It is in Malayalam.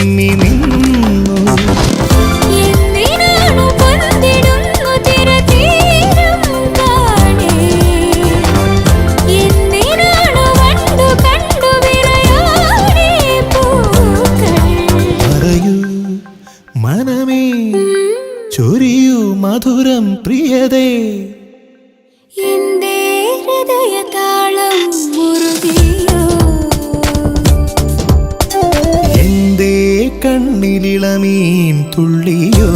വിമ്മി നിന്നു. പറയൂ മനമേ, ചൊരിയൂ മധുരം പ്രിയതേ. എന്റെ ഹൃദയതാളം മുറുകിയോ, എന്റെ കണ്ണിലിളമീൻ തുള്ളിയോ.